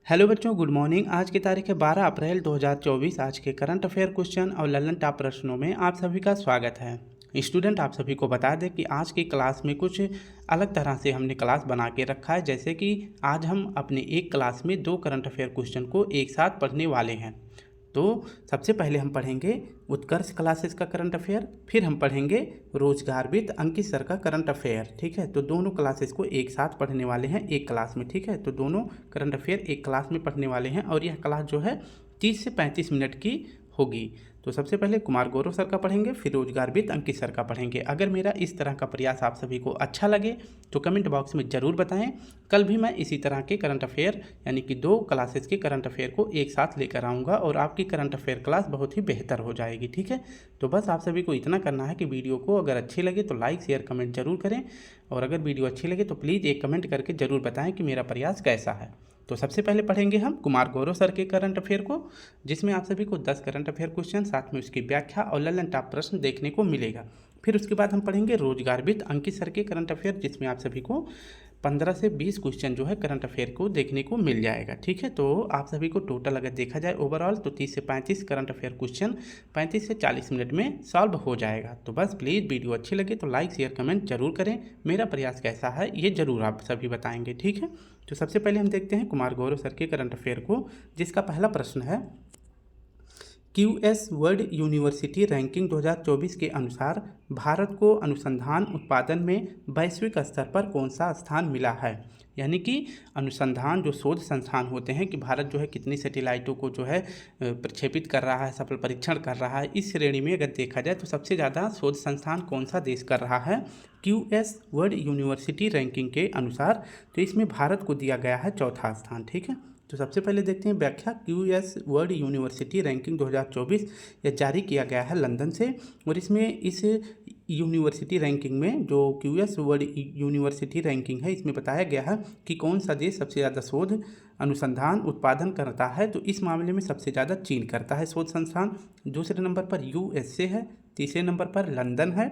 Hello बच्चों, good morning. आज की तारीख है 12 अप्रैल 2024। आज के करंट अफेयर क्वेश्चन और ललन टॉप प्रश्नों में आप सभी का स्वागत है। स्टूडेंट, आप सभी को बता दें कि आज की क्लास में कुछ अलग तरह से हमने क्लास बना के रखा है। जैसे कि आज हम अपने एक क्लास में 2 करंट अफेयर क्वेश्चन को एक साथ पढ़ने वाले हैं। तो सबसे पहले हम पढ़ेंगे उत्कर्ष क्लासेस का करंट अफेयर, फिर हम पढ़ेंगे रोजगार विद अंकित सर का करंट अफेयर। ठीक है, तो दोनों क्लासेस को एक साथ पढ़ने वाले हैं एक क्लास में। ठीक है, तो दोनों करंट अफेयर एक क्लास में पढ़ने वाले हैं और यह क्लास जो है 30 से 35 मिनट की होगी। तो सबसे पहले कुमार गौरव सर का पढ़ेंगे, फिर रोजगार विद अंकित सर का पढ़ेंगे। अगर मेरा इस तरह का प्रयास आप सभी को अच्छा लगे तो कमेंट बॉक्स में ज़रूर बताएं। कल भी मैं इसी तरह के करंट अफेयर यानी कि 2 क्लासेस के करंट अफेयर को एक साथ लेकर आऊँगा और आपकी करंट अफेयर क्लास बहुत ही बेहतर हो जाएगी। ठीक है, तो बस आप सभी को इतना करना है कि वीडियो को अगर अच्छी लगे तो लाइक शेयर कमेंट जरूर करें, और अगर वीडियो अच्छी लगे तो प्लीज़ एक कमेंट करके ज़रूर बताएं कि मेरा प्रयास कैसा है। तो सबसे पहले पढ़ेंगे हम कुमार गौरव सर के करंट अफेयर को, जिसमें आप सभी को 10 करंट अफेयर क्वेश्चन, साथ में उसकी व्याख्या और ललन टॉप प्रश्न देखने को मिलेगा। फिर उसके बाद हम पढ़ेंगे रोजगार विद अंकित सर के करंट अफेयर, जिसमें आप सभी को 15 से 20 क्वेश्चन जो है करंट अफेयर को देखने को मिल जाएगा। ठीक है, तो आप सभी को टोटल अगर देखा जाए ओवरऑल तो 30 से 35 करंट अफेयर क्वेश्चन 35 से 40 मिनट में सॉल्व हो जाएगा। तो बस प्लीज़ वीडियो अच्छी लगे तो लाइक शेयर कमेंट जरूर करें। मेरा प्रयास कैसा है ये जरूर आप सभी बताएंगे। ठीक है, तो सबसे पहले हम देखते हैं कुमार गौरव सर के करंट अफेयर को, जिसका पहला प्रश्न है क्यूएस वर्ल्ड यूनिवर्सिटी रैंकिंग 2024 के अनुसार भारत को अनुसंधान उत्पादन में वैश्विक स्तर पर कौन सा स्थान मिला है। यानी कि अनुसंधान जो शोध संस्थान होते हैं कि भारत जो है कितनी सैटेलाइटों को जो है प्रक्षेपित कर रहा है, सफल परीक्षण कर रहा है, इस श्रेणी में अगर देखा जाए तो सबसे ज़्यादा शोध संस्थान कौन सा देश कर रहा है क्यूएस वर्ल्ड यूनिवर्सिटी रैंकिंग के अनुसार। तो इसमें भारत को दिया गया है चौथा स्थान। ठीक है, तो सबसे पहले देखते हैं व्याख्या। क्यूएस वर्ल्ड यूनिवर्सिटी रैंकिंग 2024 यह जारी किया गया है लंदन से, और इसमें इस यूनिवर्सिटी रैंकिंग में जो क्यूएस वर्ल्ड यूनिवर्सिटी रैंकिंग है, इसमें बताया गया है कि कौन सा देश सबसे ज़्यादा शोध अनुसंधान उत्पादन करता है। तो इस मामले में सबसे ज़्यादा चीन करता है शोध संस्थान, दूसरे नंबर पर यूएसए है, तीसरे नंबर पर लंदन है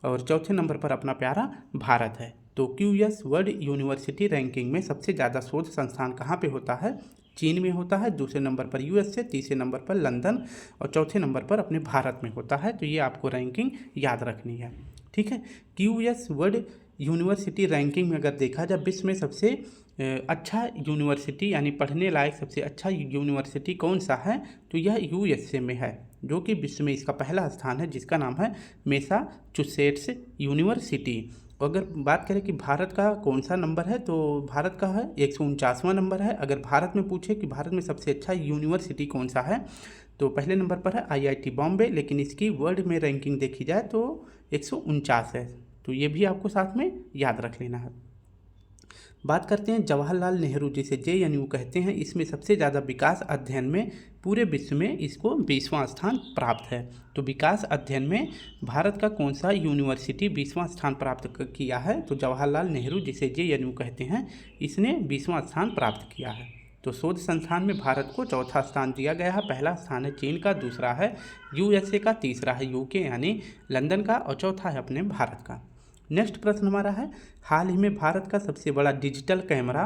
और चौथे नंबर पर अपना प्यारा भारत है। तो क्यूएस वर्ल्ड यूनिवर्सिटी रैंकिंग में सबसे ज़्यादा शोध संस्थान कहाँ पे होता है? चीन में होता है, दूसरे नंबर पर यूएसए, तीसरे नंबर पर लंदन और चौथे नंबर पर अपने भारत में होता है। तो ये आपको रैंकिंग याद रखनी है। ठीक है, क्यूएस वर्ल्ड यूनिवर्सिटी रैंकिंग में अगर देखा जाए विश्व में सबसे अच्छा यूनिवर्सिटी यानी पढ़ने लायक सबसे अच्छा यूनिवर्सिटी कौन सा है, तो यह यूएसए में है, जो कि विश्व में इसका पहला स्थान है, जिसका नाम है मैसाचुसेट्स यूनिवर्सिटी। अगर बात करें कि भारत का कौन सा नंबर है, तो भारत का है 149वां नंबर है। अगर भारत में पूछे कि भारत में सबसे अच्छा यूनिवर्सिटी कौन सा है, तो पहले नंबर पर है आईआईटी बॉम्बे, लेकिन इसकी वर्ल्ड में रैंकिंग देखी जाए तो 149 है। तो ये भी आपको साथ में याद रख लेना है। बात करते हैं जवाहरलाल नेहरू, जिसे जेएनयू कहते हैं, इसमें सबसे ज़्यादा विकास अध्ययन में पूरे विश्व में इसको 20वां स्थान प्राप्त है। तो विकास अध्ययन में भारत का कौन सा यूनिवर्सिटी 20वां स्थान प्राप्त किया है, तो जवाहरलाल नेहरू, जिसे जेएनयू कहते हैं, इसने 20वां स्थान प्राप्त किया है। तो शोध संस्थान में भारत को चौथा स्थान दिया गया है। पहला स्थान है चीन का, दूसरा है यूएसए का, तीसरा है यूके यानी लंदन का और चौथा है अपने भारत का। नेक्स्ट प्रश्न हमारा है हाल ही में भारत का सबसे बड़ा डिजिटल कैमरा,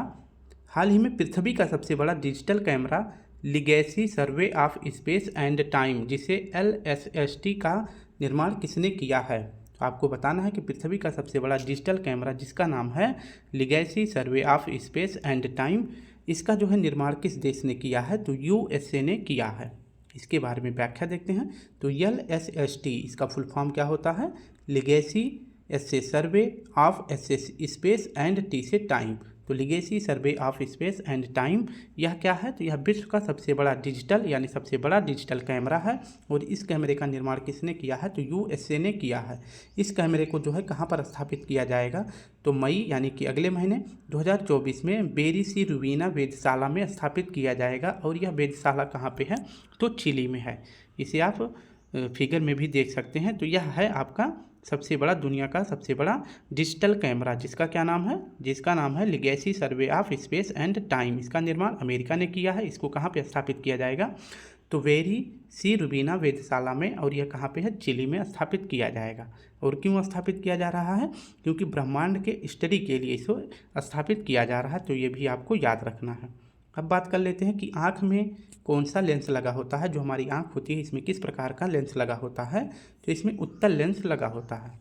हाल ही में पृथ्वी का सबसे बड़ा digital camera legacy survey of space and time, जिसे LSST का निर्माण किसने किया है। तो आपको बताना है कि पृथ्वी का सबसे बड़ा डिजिटल कैमरा, जिसका नाम है legacy survey of space and time, इसका जो है निर्माण किस देश ने किया है, तो यूएसए ने किया है। इसके बारे में व्याख्या देखते हैं। तो LSST इसका फुल फॉर्म क्या होता है? Legacy S survey of space and T से टाइम। तो legacy survey of space and time यह क्या है, तो यह विश्व का सबसे बड़ा डिजिटल यानी सबसे बड़ा डिजिटल कैमरा है, और इस कैमरे का निर्माण किसने किया है, तो यूएसए ने किया है। इस कैमरे को जो है कहाँ पर स्थापित किया जाएगा, तो मई यानी कि अगले महीने 2024 में बेरी सी रुबीना वेधशाला में स्थापित किया जाएगा। और यह वेधशाला कहाँ पे है, तो चिली में है। इसे आप फिगर में भी देख सकते हैं। तो यह है आपका सबसे बड़ा, दुनिया का सबसे बड़ा डिजिटल कैमरा, जिसका क्या नाम है, जिसका नाम है legacy survey of space and time. इसका निर्माण अमेरिका ने किया है। इसको कहाँ पे स्थापित किया जाएगा, तो वेरी सी रुबीना वेधशाला में, और यह कहाँ पे है, चिली में स्थापित किया जाएगा। और क्यों स्थापित किया जा रहा है, क्योंकि ब्रह्मांड के स्टडी के लिए इसको स्थापित किया जा रहा है। तो ये भी आपको याद रखना है। अब बात कर लेते हैं कि आँख में कौन सा लेंस लगा होता है। जो हमारी आँख होती है इसमें किस प्रकार का लेंस लगा होता है, तो इसमें उत्तल लेंस लगा होता है।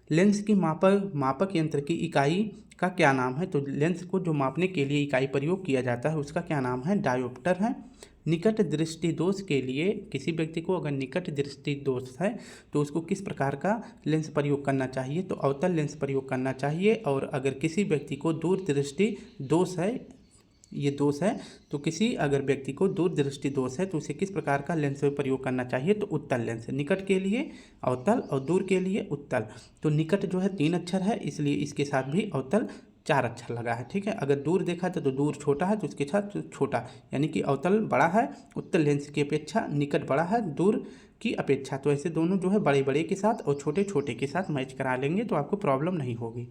लेंस की मापक यंत्र की इकाई का क्या नाम है, तो लेंस को जो मापने के लिए इकाई प्रयोग किया जाता है उसका क्या नाम है, डायोप्टर है। निकट दृष्टि दोष के लिए किसी व्यक्ति को अगर निकट दृष्टि दोष है तो उसको किस प्रकार का लेंस प्रयोग करना चाहिए, तो अवतल लेंस प्रयोग करना चाहिए। और अगर किसी व्यक्ति को दूर दृष्टि दोष है, ये दोष है, तो किसी अगर व्यक्ति को दूर दृष्टि दोष है तो उसे किस प्रकार का लेंस प्रयोग करना चाहिए, तो उत्तल लेंस। निकट के लिए अवतल और दूर के लिए उत्तल। तो निकट जो है 3 अक्षर है, इसलिए इसके साथ भी अवतल 4 अक्षर लगा है, ठीक है। अगर दूर देखा तो दूर छोटा है तो उसके साथ छोटा, यानी कि अवतल बड़ा है उत्तल लेंस की अपेक्षा, निकट बड़ा है दूर की अपेक्षा। तो ऐसे दोनों जो है बड़े बड़े के साथ और छोटे छोटे के साथ मैच करा लेंगे तो आपको प्रॉब्लम नहीं होगी।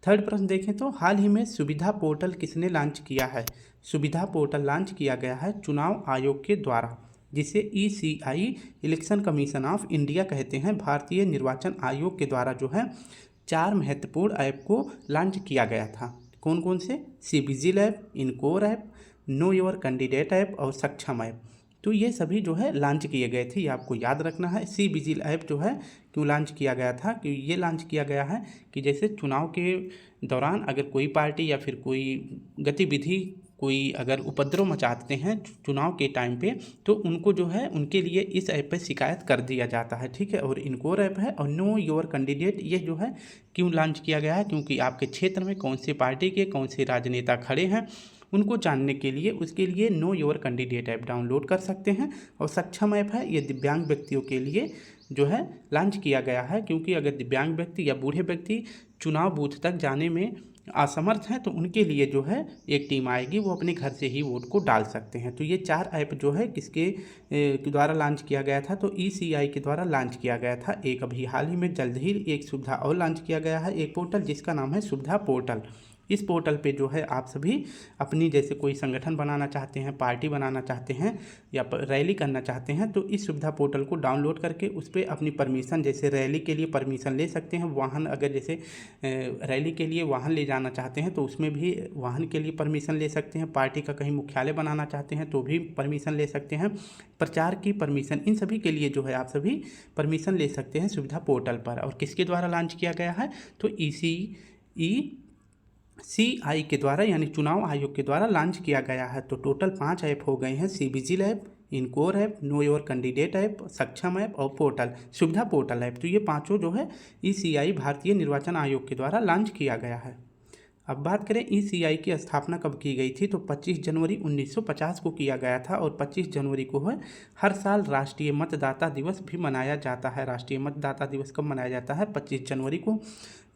थर्ड प्रश्न देखें तो हाल ही में सुविधा पोर्टल किसने लॉन्च किया है। सुविधा पोर्टल लॉन्च किया गया है चुनाव आयोग के द्वारा, जिसे ECI election commission of India कहते हैं। भारतीय निर्वाचन आयोग के द्वारा जो है 4 महत्वपूर्ण ऐप को लॉन्च किया गया था। कौन कौन से, CVGIL app, Encore app, know your candidate app और सक्षम ऐप। तो ये सभी जो है लॉन्च किए गए थे, ये आपको याद रखना है। CVGIL ऐप जो है क्यों लॉन्च किया गया था, कि ये लॉन्च किया गया है कि जैसे चुनाव के दौरान अगर कोई पार्टी या फिर कोई गतिविधि, कोई अगर उपद्रव मचाते हैं चुनाव के टाइम पे, तो उनको जो है उनके लिए इस ऐप पे शिकायत कर दिया जाता है, ठीक है। और इनकोर ऐप है और नो योर कैंडिडेट, ये जो है क्यों लॉन्च किया गया है, क्योंकि आपके क्षेत्र में कौन से पार्टी के कौन से राजनेता खड़े हैं उनको जानने के लिए, उसके लिए no your candidate app download कर सकते हैं। और सक्षम ऐप है, ये दिव्यांग व्यक्तियों के लिए जो है लॉन्च किया गया है, क्योंकि अगर दिव्यांग व्यक्ति या बूढ़े व्यक्ति चुनाव बूथ तक जाने में असमर्थ हैं तो उनके लिए जो है एक टीम आएगी, वो अपने घर से ही वोट को डाल सकते हैं। तो ये 4 ऐप जो है किसके द्वारा लॉन्च किया गया था, तो ECI के द्वारा लॉन्च किया गया था। एक अभी हाल ही में जल्द ही एक सुविधा और लॉन्च किया गया है, एक पोर्टल जिसका नाम है सुविधा पोर्टल। इस पोर्टल पे जो है आप सभी अपनी जैसे कोई संगठन बनाना चाहते हैं, पार्टी बनाना चाहते हैं या रैली करना चाहते हैं, तो इस सुविधा पोर्टल को डाउनलोड करके उस पर अपनी परमिशन, जैसे रैली के लिए परमिशन ले सकते हैं। वाहन अगर जैसे रैली के लिए वाहन ले जाना चाहते हैं तो उसमें भी वाहन के लिए परमिशन ले सकते हैं। पार्टी का कहीं मुख्यालय बनाना चाहते हैं तो भी परमिशन ले सकते हैं। प्रचार की परमिशन, इन सभी के लिए जो है आप सभी परमिशन ले सकते हैं सुविधा पोर्टल पर। और किसके द्वारा लॉन्च किया गया है, तो ECI के द्वारा, यानी चुनाव आयोग के द्वारा लॉन्च किया गया है। तो टोटल 5 ऐप हो गए हैं, CVGIL app, Encore app, know your candidate app, Saksham app और पोर्टल, सुविधा पोर्टल ऐप। तो ये पांचों जो है ECI भारतीय निर्वाचन आयोग के द्वारा लॉन्च किया गया है। अब बात करें ECI की स्थापना कब की गई थी, तो 25 जनवरी 1950 को किया गया था। और 25 जनवरी को है हर साल राष्ट्रीय मतदाता दिवस भी मनाया जाता है। राष्ट्रीय मतदाता दिवस कब मनाया जाता है, 25 जनवरी को।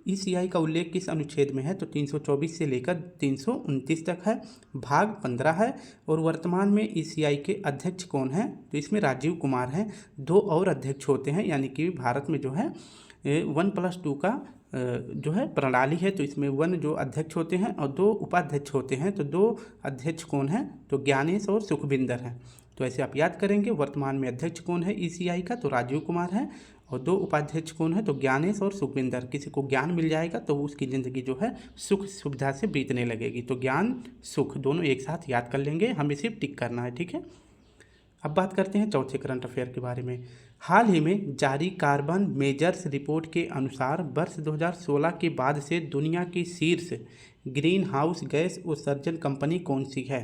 ECI का उल्लेख किस अनुच्छेद में है, तो 324 से लेकर 329 तक है, भाग 15 है। और वर्तमान में ECI के अध्यक्ष कौन हैं, तो इसमें राजीव कुमार हैं। 2 और अध्यक्ष होते हैं, यानी कि भारत में जो है 1+2 का जो है प्रणाली है। तो इसमें 1 जो अध्यक्ष होते हैं और 2 उपाध्यक्ष होते हैं। तो 2 अध्यक्ष कौन हैं, तो ज्ञानेश और सुखविंदर हैं। तो ऐसे आप याद करेंगे, वर्तमान में अध्यक्ष कौन है ECI का, तो राजीव कुमार है। और 2 उपाध्यक्ष कौन है, तो ज्ञानेश और सुखविंदर। किसी को ज्ञान मिल जाएगा तो उसकी ज़िंदगी जो है सुख सुविधा से बीतने लगेगी। तो ज्ञान सुख दोनों एक साथ याद कर लेंगे, हमें सिर्फ टिक करना है, ठीक है। अब बात करते हैं चौथे करंट अफेयर के बारे में। हाल ही में जारी कार्बन मेजर्स रिपोर्ट के अनुसार वर्ष 2016 के बाद से दुनिया की शीर्ष ग्रीन हाउस गैस उत्सर्जन कंपनी कौन सी है।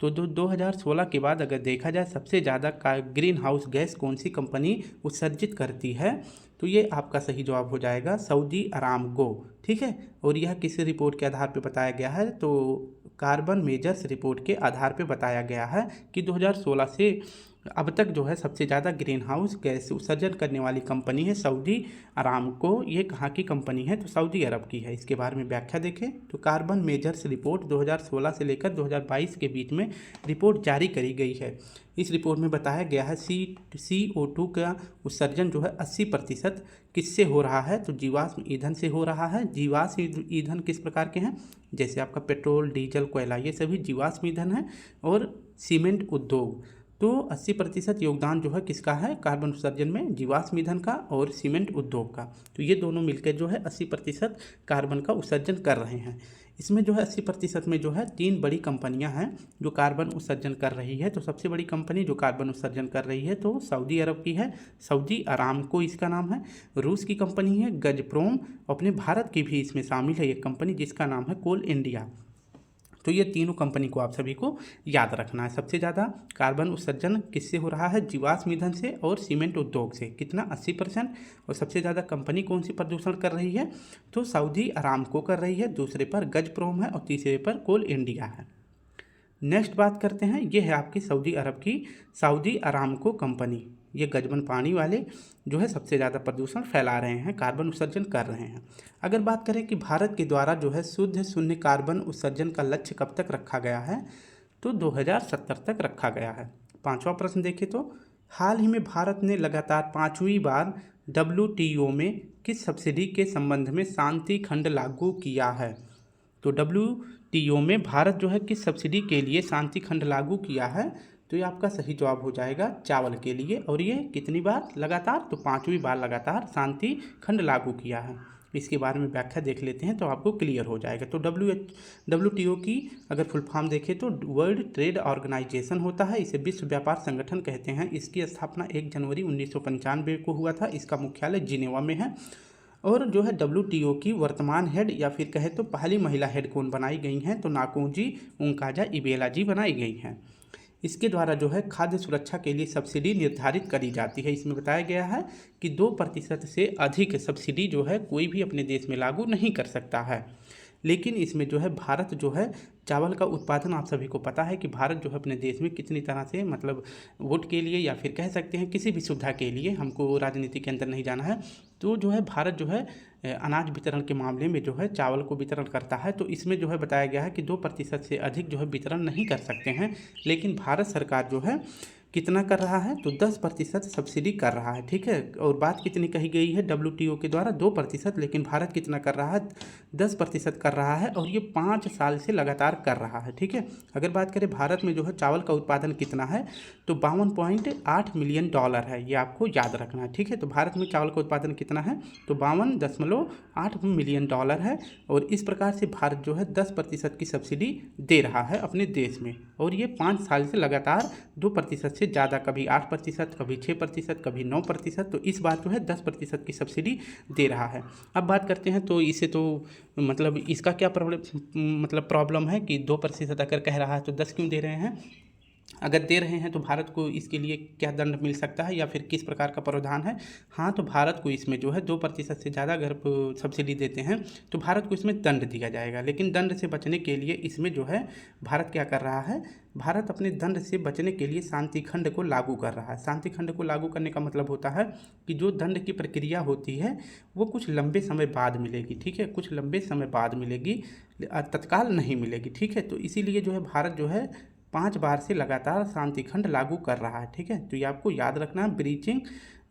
तो 2016 के बाद अगर देखा जाए सबसे ज़्यादा ग्रीन हाउस गैस कौन सी कंपनी उत्सर्जित करती है, तो ये आपका सही जवाब हो जाएगा सऊदी अरामको, ठीक है। और यह किस रिपोर्ट के आधार पर बताया गया है, तो कार्बन मेजर्स रिपोर्ट के आधार पर बताया गया है कि 2016 से अब तक जो है सबसे ज़्यादा ग्रीन हाउस गैस उत्सर्जन करने वाली कंपनी है सऊदी अरामको। ये कहाँ की कंपनी है, तो सऊदी अरब की है। इसके बारे में व्याख्या देखें तो कार्बन मेजर्स रिपोर्ट 2016 से लेकर 2022 के बीच में रिपोर्ट जारी करी गई है। इस रिपोर्ट में बताया गया है CO2 का उत्सर्जन जो है 80% किससे हो रहा है, तो जीवाश्म ईंधन से हो रहा है। जीवाश्म ईंधन किस प्रकार के हैं, जैसे आपका पेट्रोल, डीजल, कोयला, ये सभी जीवाश्म ईंधन है। और सीमेंट उद्योग, तो 80% योगदान जो है किसका है कार्बन उत्सर्जन में, जीवाश्म ईंधन का और सीमेंट उद्योग का। तो ये दोनों मिलकर जो है 80% कार्बन का उत्सर्जन कर रहे हैं। इसमें जो है 80% में जो है 3 बड़ी कंपनियां हैं जो कार्बन उत्सर्जन कर रही है। तो सबसे बड़ी कंपनी जो कार्बन उत्सर्जन कर रही है तो सऊदी अरब की है, सऊदी अरामको इसका नाम है। रूस की कंपनी है गजप्रोम, अपने भारत की भी इसमें शामिल है एक कंपनी जिसका नाम है कोल इंडिया। तो ये तीनों कंपनी को आप सभी को याद रखना है। सबसे ज़्यादा कार्बन उत्सर्जन किससे हो रहा है? जीवाश्म ईंधन से और सीमेंट उद्योग से। कितना? 80%। और सबसे ज़्यादा कंपनी कौन सी प्रदूषण कर रही है? तो सऊदी अरामको कर रही है, दूसरे पर गजप्रोम है और तीसरे पर कोल इंडिया है। नेक्स्ट बात करते हैं, ये है आपकी सऊदी अरब की सऊदी अरामको कंपनी। ये गजबन पानी वाले जो है सबसे ज़्यादा प्रदूषण फैला रहे हैं, कार्बन उत्सर्जन कर रहे हैं। अगर बात करें कि भारत के द्वारा जो है शुद्ध शून्य कार्बन उत्सर्जन का लक्ष्य कब तक रखा गया है, तो 2070 तक रखा गया है। 5वां प्रश्न देखें तो हाल ही में भारत ने लगातार 5वीं बार WTO में किस सब्सिडी के संबंध में शांति खंड लागू किया है? तो WTO में भारत जो है किस सब्सिडी के लिए शांति खंड लागू किया है? तो ये आपका सही जवाब हो जाएगा चावल के लिए। और ये कितनी बार लगातार? तो 5वीं बार लगातार शांति खंड लागू किया है। इसके बारे में व्याख्या देख लेते हैं तो आपको क्लियर हो जाएगा। तो WTO की अगर फुल फॉर्म देखें तो वर्ल्ड ट्रेड ऑर्गेनाइजेशन होता है, इसे विश्व व्यापार संगठन कहते हैं। इसकी स्थापना 1 जनवरी 1995 को हुआ था। इसका मुख्यालय जिनेवा में है। और जो है WTO की वर्तमान हेड या फिर कहे तो पहली महिला हेड कौन बनाई गई हैं? तो नाकोजी उंकाजा इबेला जी बनाई गई हैं। इसके द्वारा जो है खाद्य सुरक्षा के लिए सब्सिडी निर्धारित करी जाती है। इसमें बताया गया है कि 2% से अधिक सब्सिडी जो है कोई भी अपने देश में लागू नहीं कर सकता है। लेकिन इसमें जो है भारत जो है चावल का उत्पादन, आप सभी को पता है कि भारत जो है अपने देश में कितनी तरह से मतलब वोट के लिए या फिर कह सकते हैं किसी भी सुविधा के लिए, हमको राजनीति के अंदर नहीं जाना है, तो जो है भारत जो है अनाज वितरण के मामले में जो है चावल को वितरण करता है। तो इसमें जो है बताया गया है कि 2% से अधिक जो है वितरण नहीं कर सकते हैं। लेकिन भारत सरकार जो है कितना कर रहा है? तो 10% सब्सिडी कर रहा है। ठीक है। और बात कितनी कही गई है WTO के द्वारा? 2%, लेकिन भारत कितना कर रहा है? 10% कर रहा है और ये 5 साल से लगातार कर रहा है। ठीक है। अगर बात करें भारत में जो है चावल का उत्पादन कितना है, तो $52.8 मिलियन है। ये आपको याद रखना है। ठीक है। तो भारत में चावल का उत्पादन कितना है? तो $52.8 मिलियन है। और इस प्रकार से भारत जो है 10% की सब्सिडी दे रहा है अपने देश में। और ये 5 साल से लगातार 2% से ज़्यादा, कभी 8%, कभी 6%, कभी 9%, तो इस बार जो है 10% की सब्सिडी दे रहा है। अब बात करते हैं तो इसे तो मतलब इसका क्या प्रॉब्लम है कि 2% अगर कह रहा है तो 10 क्यों दे रहे हैं? अगर दे रहे हैं तो भारत को इसके लिए क्या दंड मिल सकता है या फिर किस प्रकार का प्रावधान है? हाँ, तो भारत को इसमें जो है 2% से ज़्यादा अगर सब्सिडी देते हैं तो भारत को इसमें दंड दिया जाएगा। लेकिन दंड से बचने के लिए इसमें जो है भारत क्या कर रहा है? भारत अपने दंड से बचने के लिए शांति खंड को लागू कर रहा है। शांति खंड को लागू करने का मतलब होता है कि जो दंड की प्रक्रिया होती है वो कुछ लंबे समय बाद मिलेगी। ठीक है। कुछ लंबे समय बाद मिलेगी, तत्काल नहीं मिलेगी। ठीक है। तो इसीलिए जो है भारत जो है 5 बार से लगातार शांति खंड लागू कर रहा है। ठीक है। तो ये आपको याद रखना है। ब्रीचिंग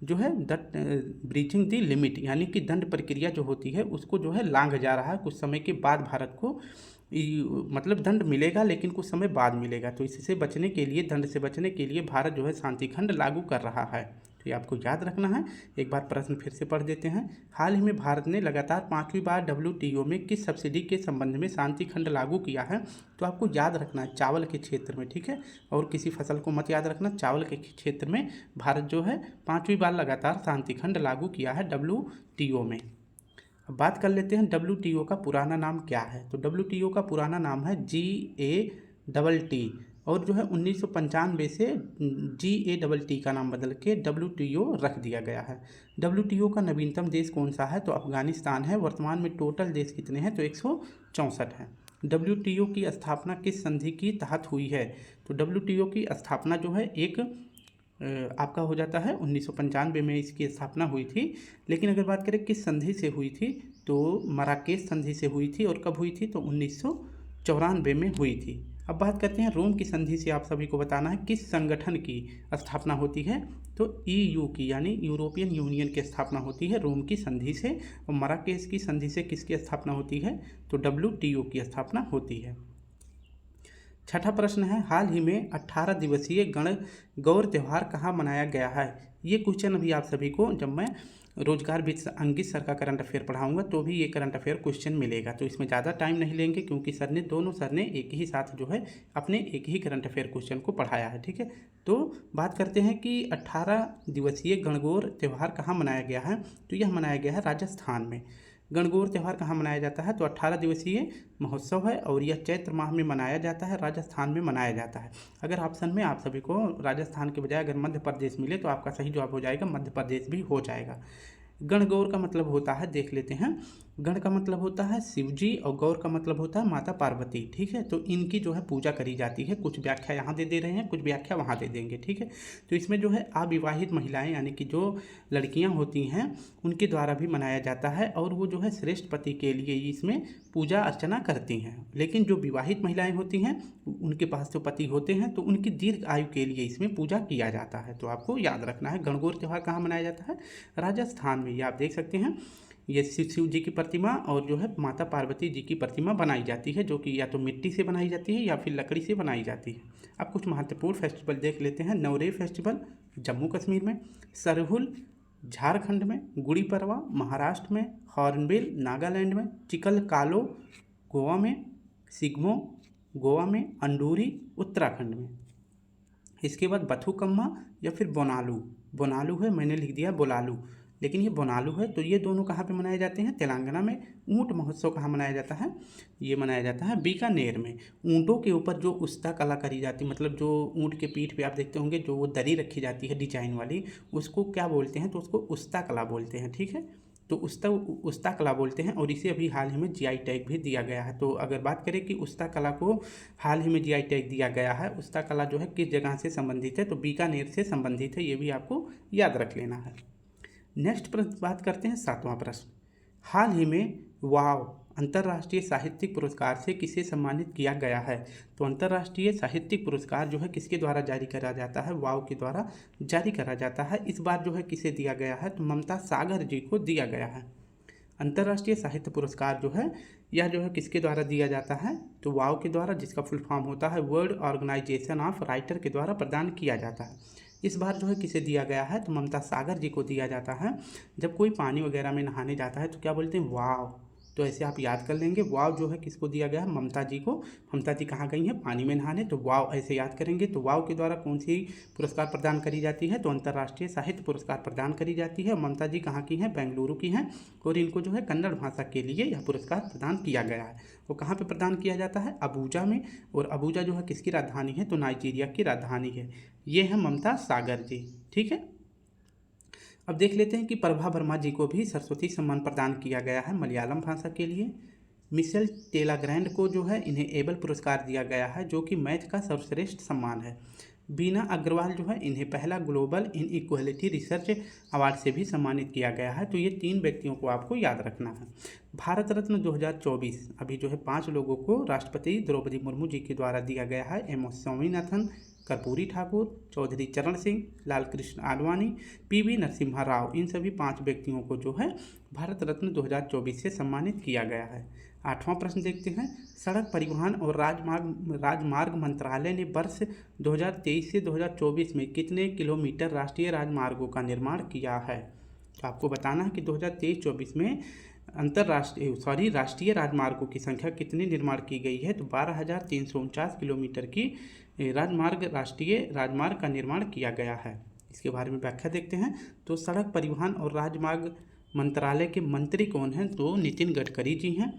जो है ब्रीचिंग दी लिमिट, यानी कि दंड प्रक्रिया जो होती है उसको जो है लांघ जा रहा है। कुछ समय के बाद भारत को मतलब दंड मिलेगा, लेकिन कुछ समय बाद मिलेगा। तो इससे बचने के लिए, दंड से बचने के लिए भारत जो है शांति खंड लागू कर रहा है। तो ये आपको याद रखना है। एक बार प्रश्न फिर से पढ़ देते हैं। हाल ही में भारत ने लगातार 5वीं बार WTO में किस सब्सिडी के संबंध में शांति खंड लागू किया है? तो आपको याद रखना है चावल के क्षेत्र में। ठीक है। और किसी फसल को मत याद रखना। चावल के क्षेत्र में भारत जो है 5वीं बार लगातार शांति खंड लागू किया है WTO में। अब बात कर लेते हैं WTO का पुराना नाम क्या है? तो WTO का पुराना नाम है GATT, और जो है 1995 से GATT का नाम बदल के WTO रख दिया गया है। WTO का नवीनतम देश कौन सा है? तो अफगानिस्तान है। वर्तमान में टोटल देश कितने हैं? तो 164 हैं। WTO की स्थापना किस संधि की तहत हुई है? तो WTO की स्थापना जो है एक आपका हो जाता है 1995 में इसकी स्थापना हुई थी। लेकिन अगर बात करें किस संधि से हुई थी, तो मराकेश संधि से हुई थी। और कब हुई थी? तो 1994 में हुई थी। अब बात करते हैं रोम की संधि से। आप सभी को बताना है किस संगठन की स्थापना होती है? तो EU की, यानी यूरोपियन यूनियन की स्थापना होती है रोम की संधि से। और मराकेश की संधि से किसकी स्थापना होती है? तो WTO की स्थापना होती है। छठा प्रश्न है, हाल ही में 18 दिवसीय गौर त्यौहार कहाँ मनाया गया है? ये क्वेश्चन अभी आप सभी को जब मैं रोजगार वित्त अंकित सर का करंट अफेयर पढ़ाऊंगा तो भी ये करंट अफेयर क्वेश्चन मिलेगा। तो इसमें ज़्यादा टाइम नहीं लेंगे क्योंकि दोनों सर ने एक ही साथ जो है अपने एक ही करंट अफेयर क्वेश्चन को पढ़ाया है। ठीक है, तो बात करते हैं कि 18 दिवसीय गणगौर त्यौहार कहाँ मनाया गया है। तो यह मनाया गया है राजस्थान में। गणगौर त्यौहार कहाँ मनाया जाता है, तो 18 दिवसीय महोत्सव है और यह चैत्र माह में मनाया जाता है, राजस्थान में मनाया जाता है। अगर ऑप्शन में आप सभी को राजस्थान के बजाय अगर मध्य प्रदेश मिले तो आपका सही जवाब हो जाएगा मध्य प्रदेश भी हो जाएगा। गणगौर का मतलब होता है, देख लेते हैं। गण का मतलब होता है शिव जी और गौर का मतलब होता है माता पार्वती। ठीक है, तो इनकी जो है पूजा करी जाती है। कुछ व्याख्या यहाँ दे रहे हैं, कुछ व्याख्या वहाँ दे देंगे। ठीक है, तो इसमें जो है अविवाहित महिलाएं यानी कि जो लड़कियाँ होती हैं उनके द्वारा भी मनाया जाता है और वो जो है श्रेष्ठ पति के लिए इसमें पूजा अर्चना करती हैं। लेकिन जो विवाहित महिलाएं होती हैं उनके पास तो पति होते हैं तो उनकी दीर्घ आयु के लिए इसमें पूजा किया जाता है। तो आपको याद रखना है गणगौर त्यौहार कहाँ मनाया जाता है, राजस्थान में। ये आप देख सकते हैं, ये शिव जी की प्रतिमा और जो है माता पार्वती जी की प्रतिमा बनाई जाती है, जो कि या तो मिट्टी से बनाई जाती है या फिर लकड़ी से बनाई जाती है। अब कुछ महत्वपूर्ण फेस्टिवल देख लेते हैं। नवरेह फेस्टिवल जम्मू कश्मीर में, सरहुल झारखंड में, गुड़ी पड़वा महाराष्ट्र में, हॉर्नबिल नागालैंड में, चिकल कालो गोवा में, सिग्मो गोवा में, अंडूरी उत्तराखंड में। इसके बाद बथुकम्मा या फिर बोनालू, बोनालू है, मैंने लिख दिया बोलालू लेकिन ये बोनालू है। तो ये दोनों कहाँ पे मनाए जाते हैं, तेलंगाना में। ऊंट महोत्सव कहाँ मनाया जाता है, ये मनाया जाता है बीकानेर में। ऊँटों के ऊपर जो उस्ता कला करी जाती है, मतलब जो ऊँट के पीठ पे आप देखते होंगे जो वो दरी रखी जाती है डिजाइन वाली, उसको क्या बोलते हैं, तो उसको उस्ता कला बोलते हैं। ठीक है, तो उस्ता कला बोलते हैं और इसे अभी हाल ही में जीआई टैग भी दिया गया है। तो अगर बात करें कि उस्ता कला को हाल ही में जीआई टैग दिया गया है, उस्ता कला जो है किस जगह से संबंधित है, तो बीकानेर से संबंधित है। ये भी आपको याद रख लेना है। नेक्स्ट प्रश्न बात करते हैं, 7वां प्रश्न। हाल ही में वाव अंतर्राष्ट्रीय साहित्यिक पुरस्कार से किसे सम्मानित किया गया है। तो अंतर्राष्ट्रीय साहित्यिक पुरस्कार जो है किसके द्वारा जारी करा जाता है, वाव के द्वारा जारी करा जाता है। इस बार जो है किसे दिया गया है, तो ममता सागर जी को दिया गया है। अंतर्राष्ट्रीय साहित्य पुरस्कार जो है यह जो है किसके द्वारा दिया जाता है, तो वाव के द्वारा, जिसका फुल फॉर्म होता है वर्ल्ड ऑर्गेनाइजेशन ऑफ राइटर के द्वारा प्रदान किया जाता है। इस बार जो है किसे दिया गया है, तो ममता सागर जी को दिया जाता है। जब कोई पानी वगैरह में नहाने जाता है तो क्या बोलते हैं, वाव। तो ऐसे आप याद कर लेंगे, वाव जो है किसको दिया गया है, ममता जी को। ममता जी कहाँ गई हैं, पानी में नहाने, तो वाव ऐसे याद करेंगे। तो वाव के द्वारा कौन सी पुरस्कार प्रदान करी जाती है, तो अंतर्राष्ट्रीय साहित्य पुरस्कार प्रदान करी जाती है। ममता जी कहाँ की हैं, बेंगलुरु की हैं और इनको जो है कन्नड़ भाषा के लिए यह पुरस्कार प्रदान किया गया है। वो कहाँ पे प्रदान किया जाता है, अबूजा में। और अबूजा जो है किसकी राजधानी है, तो नाइजीरिया की राजधानी है। ये है ममता सागर जी। ठीक है, अब देख लेते हैं कि प्रभा वर्मा जी को भी सरस्वती सम्मान प्रदान किया गया है मलयालम भाषा के लिए। मिशेल टेलाग्रैंड को जो है इन्हें एबल पुरस्कार दिया गया है, जो कि मैथ का सर्वश्रेष्ठ सम्मान है। बीना अग्रवाल जो है इन्हें पहला ग्लोबल इनइक्वालिटी रिसर्च अवार्ड से भी सम्मानित किया गया है। तो ये 3 व्यक्तियों को आपको याद रखना है। भारत रत्न 2024 अभी जो है 5 लोगों को राष्ट्रपति द्रौपदी मुर्मू जी के द्वारा दिया गया है। एम स्वामीनाथन, कर्पूरी ठाकुर, चौधरी चरण सिंह, लाल कृष्ण आडवाणी, पीवी नरसिम्हा राव, इन सभी 5 व्यक्तियों को जो है भारत रत्न 2024 से सम्मानित किया गया है। 8वां प्रश्न देखते हैं, सड़क परिवहन और राजमार्ग मंत्रालय ने वर्ष 2023 से 2024 में कितने किलोमीटर राष्ट्रीय राजमार्गों का निर्माण किया है। तो आपको बताना है कि 2023-24 में राष्ट्रीय राजमार्गों की संख्या कितनी निर्माण की गई है, तो 12,349 किलोमीटर की राष्ट्रीय राजमार्ग का निर्माण किया गया है। इसके बारे में व्याख्या देखते हैं। तो सड़क परिवहन और राजमार्ग मंत्रालय के मंत्री कौन हैं, तो नितिन गडकरी जी हैं।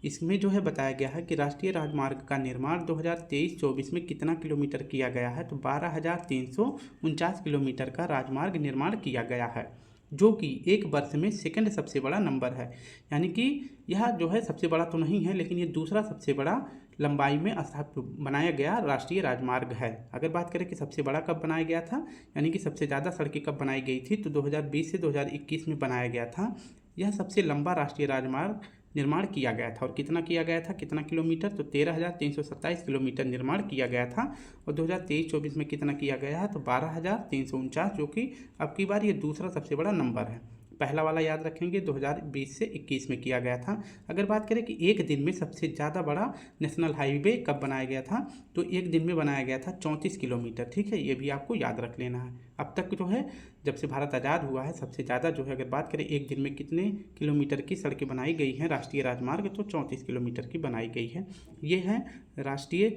इसमें जो है बताया गया है कि राष्ट्रीय राजमार्ग का निर्माण 2023-24 में कितना किलोमीटर किया गया है, तो 12,349 किलोमीटर का राजमार्ग निर्माण किया गया है, जो कि एक वर्ष में सेकंड सबसे बड़ा नंबर है। यानी कि यह जो है सबसे बड़ा तो नहीं है, लेकिन ये दूसरा सबसे बड़ा लंबाई में बनाया गया राष्ट्रीय राजमार्ग है। अगर बात करें कि सबसे बड़ा कब बनाया गया था, यानी कि सबसे ज़्यादा सड़कें कब बनाई गई थी, तो 2020 से 2021 में बनाया गया था। यह सबसे लंबा राष्ट्रीय राजमार्ग निर्माण किया गया था। और कितना किया गया था, कितना किलोमीटर, तो 13,327 किलोमीटर निर्माण किया गया था। और 2023-24 में कितना किया गया है, तो 12,349, जो कि अब की बार ये दूसरा सबसे बड़ा नंबर है। पहला वाला याद रखेंगे 2020 से 21 में किया गया था। अगर बात करें कि एक दिन में सबसे ज़्यादा बड़ा नेशनल हाईवे कब बनाया गया था, तो एक दिन में बनाया गया था 34 किलोमीटर। ठीक है, ये भी आपको याद रख लेना है। अब तक जो है जब से भारत आज़ाद हुआ है सबसे ज़्यादा जो है अगर बात करें एक दिन में कितने किलोमीटर की सड़कें बनाई गई हैं राष्ट्रीय राजमार्ग, तो 34 किलोमीटर की बनाई गई है। ये है राष्ट्रीय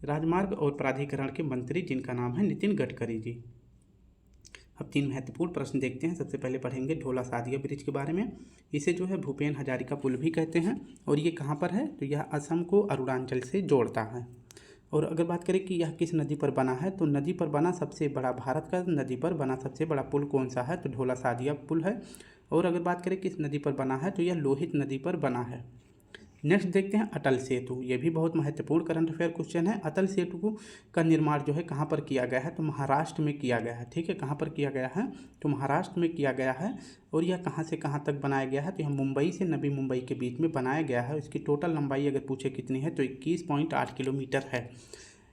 राजमार्ग और प्राधिकरण के मंत्री जिनका नाम है नितिन गडकरी जी। अब 3 महत्वपूर्ण प्रश्न देखते हैं। सबसे पहले पढ़ेंगे ढोला सादिया ब्रिज के बारे में। इसे जो है भूपेन हजारिका पुल भी कहते हैं और ये कहाँ पर है, तो यह असम को अरुणाचल से जोड़ता है। और अगर बात करें कि यह किस नदी पर बना है, तो नदी पर बना सबसे बड़ा भारत का नदी पर बना सबसे बड़ा पुल कौन सा है, तो ढोला सादिया पुल है। और अगर बात करें किस नदी पर बना है, तो यह लोहित नदी पर बना है। नेक्स्ट देखते हैं अटल सेतु। ये भी बहुत महत्वपूर्ण करंट अफेयर क्वेश्चन है। अटल सेतु का निर्माण जो है कहाँ पर किया गया है, तो महाराष्ट्र में किया गया है। ठीक है, कहाँ पर किया गया है, तो महाराष्ट्र में किया गया है। और यह कहाँ से कहाँ तक बनाया गया है, तो यह मुंबई से नवी मुंबई के बीच में बनाया गया है। इसकी टोटल लंबाई अगर पूछे कितनी है, तो 21.8 किलोमीटर है।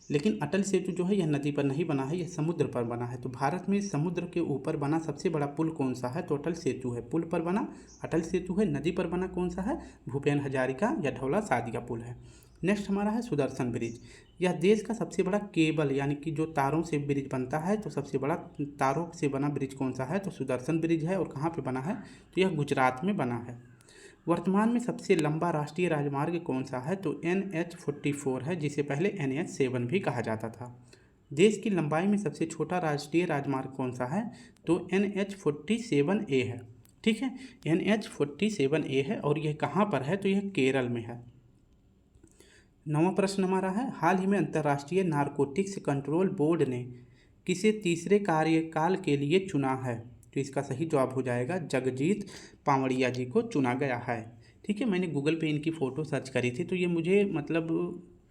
लेकिन अटल सेतु जो है यह नदी पर नहीं बना है, यह समुद्र पर बना है। तो भारत में समुद्र के ऊपर बना सबसे बड़ा पुल कौन सा है, तो अटल सेतु है। पुल पर बना अटल सेतु है, नदी पर बना कौन सा है, भूपेन हजारिका या ढोला सादिया पुल है। नेक्स्ट हमारा है सुदर्शन ब्रिज। यह देश का सबसे बड़ा केबल यानी कि जो तारों से ब्रिज बनता है, तो सबसे बड़ा तारों से बना ब्रिज कौन सा है, तो सुदर्शन ब्रिज है। और कहाँ पर बना है, तो यह गुजरात में बना है। वर्तमान में सबसे लंबा राष्ट्रीय राजमार्ग कौन सा है, तो NH44 है, जिसे पहले NH7 भी कहा जाता था। देश की लंबाई में सबसे छोटा राष्ट्रीय राजमार्ग कौन सा है, तो NH47A है। ठीक है, NH47A है और यह कहाँ पर है, तो यह केरल में है। 9वां प्रश्न हमारा है, हाल ही में अंतर्राष्ट्रीय नारकोटिक्स कंट्रोल बोर्ड ने किसे तीसरे कार्यकाल के लिए चुना है, तो इसका सही जवाब हो जाएगा जगजीत पावड़िया जी को चुना गया है। ठीक है, मैंने गूगल पे इनकी फ़ोटो सर्च करी थी तो ये मुझे मतलब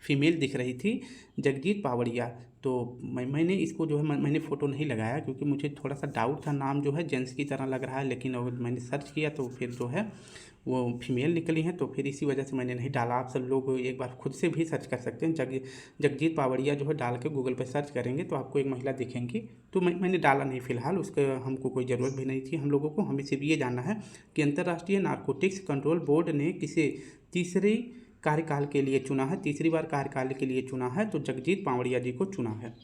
फीमेल दिख रही थी, जगजीत पावड़िया। तो मैंने इसको जो है मैंने फ़ोटो नहीं लगाया क्योंकि मुझे थोड़ा सा डाउट था, नाम जो है जेंट्स की तरह लग रहा है, लेकिन अगर मैंने सर्च किया तो फिर जो है वो फीमेल निकली हैं, तो फिर इसी वजह से मैंने नहीं डाला। आप सब लोग एक बार खुद से भी सर्च कर सकते हैं, जगजीत पावड़िया जो है डाल के गूगल पर सर्च करेंगे तो आपको एक महिला दिखेंगी। तो मैंने डाला नहीं फिलहाल, उसका हमको कोई ज़रूरत भी नहीं थी हम लोगों को। हमें सिर्फ ये जानना है कि अंतर्राष्ट्रीय नारकोटिक्स कंट्रोल बोर्ड ने किसे तीसरी कार्यकाल के लिए चुना है, तीसरी बार कार्यकाल के लिए चुना है, तो जगजीत पावड़िया जी को चुना है।